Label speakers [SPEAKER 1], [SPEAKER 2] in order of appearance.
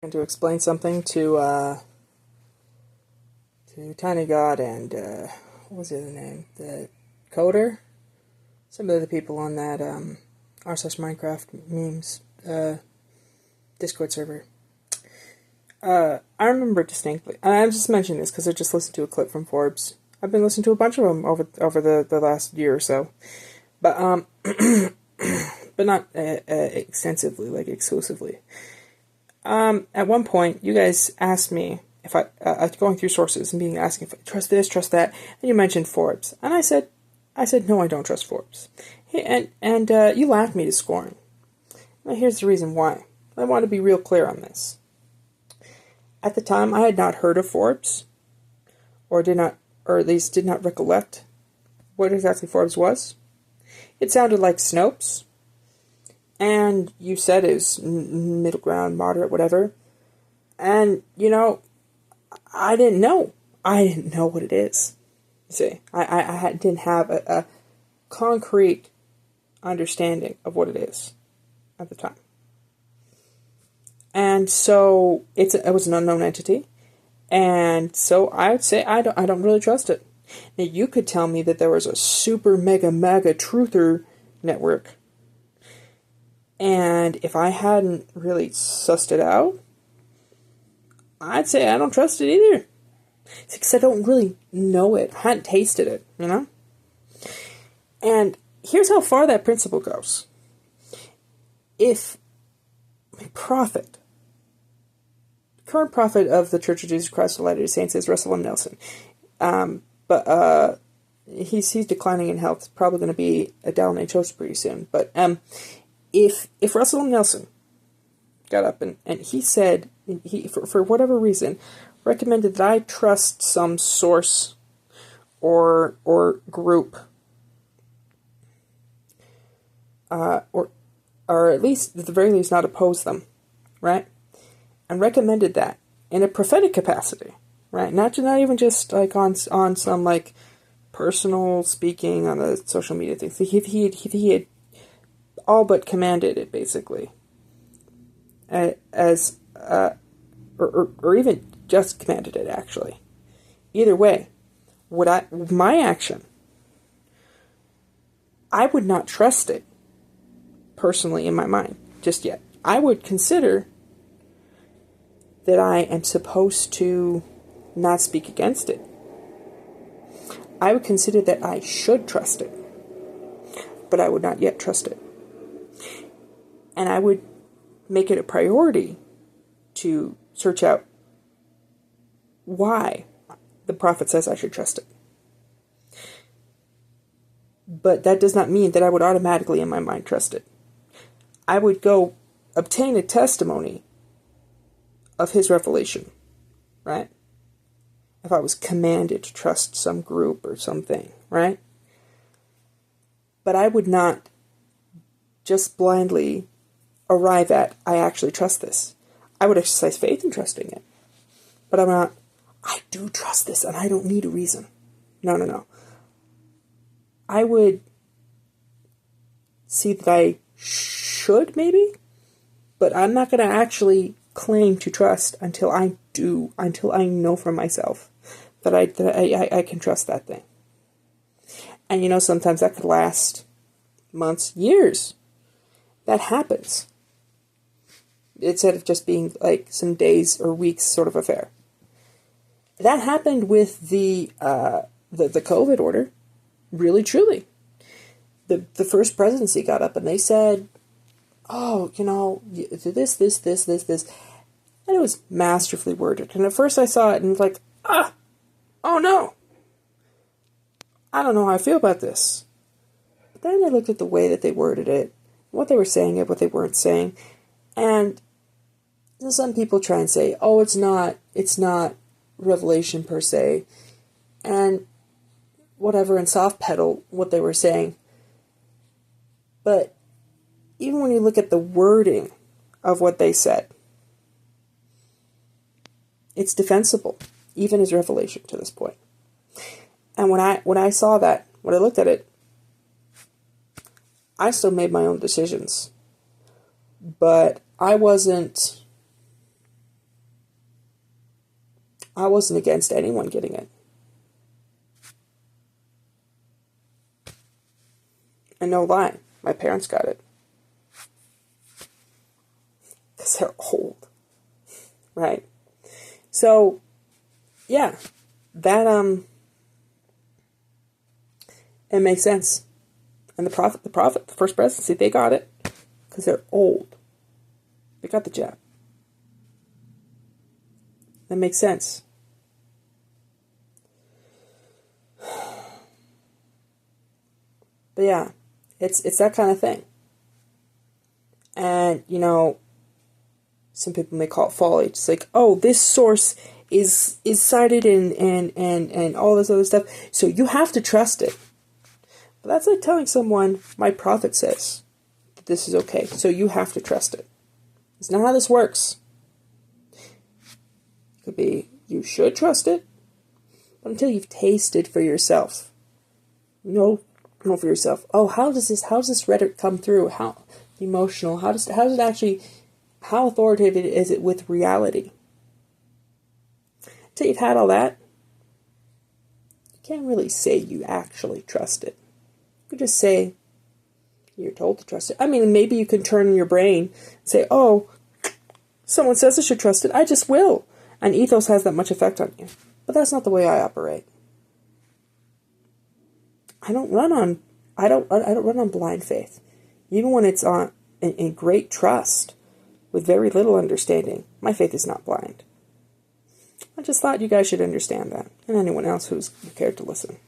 [SPEAKER 1] And to explain something to Tiny God and what was the other name? The Coder? Some of the people on that r/Minecraft memes Discord server. I remember distinctly, and I'm just mentioning this because I just listened to a clip from Forbes. I've been listening to a bunch of them over the last year or so, but but not extensively, like exclusively. At one point, you guys asked me if I going through sources and being asking if I trust this, trust that, and you mentioned Forbes, and I said no, I don't trust Forbes, and you laughed me to scorn. Now here's the reason why. I want to be real clear on this. At the time, I had not heard of Forbes, or at least did not recollect what exactly Forbes was. It sounded like Snopes, and you said it was middle ground, moderate, whatever. And, I didn't know. I didn't know what it is. You see, I didn't have a concrete understanding of what it is at the time. And so it was an unknown entity. And so I would say I don't really trust it. Now you could tell me that there was a super mega truther network. And if I hadn't really sussed it out, I'd say I don't trust it either. It's because I don't really know it. I hadn't tasted it, And here's how far that principle goes. If prophet, current prophet of the Church of Jesus Christ of Latter-day Saints is Russell M. Nelson, but he's declining in health. It's probably going to be a Dallin H. host pretty soon. But if Russell M. Nelson got up and he said, he for whatever reason, recommended that I trust some source or group, or at least, at the very least, not oppose them, right? And recommended that in a prophetic capacity, right? Not even just like on some like personal speaking on the social media things. He had all but commanded it basically, as or even just commanded it actually. Either way, my action, I would not trust it personally in my mind just yet. I would consider that I am supposed to not speak against it. I would consider that I should trust it, but I would not yet trust it. And I would make it a priority to search out why the prophet says I should trust it. But that does not mean that I would automatically in my mind trust it. I would go obtain a testimony of his revelation, right? If I was commanded to trust some group or something, right? But I would not just blindly arrive at, I actually trust this. I would exercise faith in trusting it. But I'm not, I do trust this and I don't need a reason. No. I would see that I should maybe, but I'm not going to actually claim to trust until I know for myself that I can trust that thing. And sometimes that could last months, years. That happens. Instead of just being like some days or weeks sort of affair. That happened with the COVID order, really truly. The first presidency got up and they said, oh, this. And it was masterfully worded. And at first I saw it and was like, oh no. I don't know how I feel about this. But then I looked at the way that they worded it, what they were saying and what they weren't saying. And some people try and say, oh, it's not revelation per se. And whatever, and soft pedal what they were saying. But even when you look at the wording of what they said, it's defensible, even as revelation to this point. And when I saw that, when I looked at it, I still made my own decisions. But I wasn't I wasn't against anyone getting it. And no lie, my parents got it. Because they're old. Right? So, yeah. That, it makes sense. And the prophet, the first presidency, they got it. Because they're old. They got the jab. That makes sense. But yeah, it's that kind of thing. And, you know, some people may call it folly. It's like, oh, this source is cited and all this other stuff, so you have to trust it. But that's like telling someone, my prophet says that this is okay, so you have to trust it. It's not how this works. It could be, you should trust it, but until you've tasted for yourself. Know for yourself. Oh, how does this rhetoric come through? How emotional? How authoritative is it with reality? Until you've had all that, you can't really say you actually trust it. You could just say you're told to trust it. I mean, maybe you can turn your brain and say, oh, someone says I should trust it, I just will. And ethos has that much effect on you. But that's not the way I operate. I don't run on blind faith. Even when it's in great trust, with very little understanding, my faith is not blind. I just thought you guys should understand that, and anyone else who's cared to listen.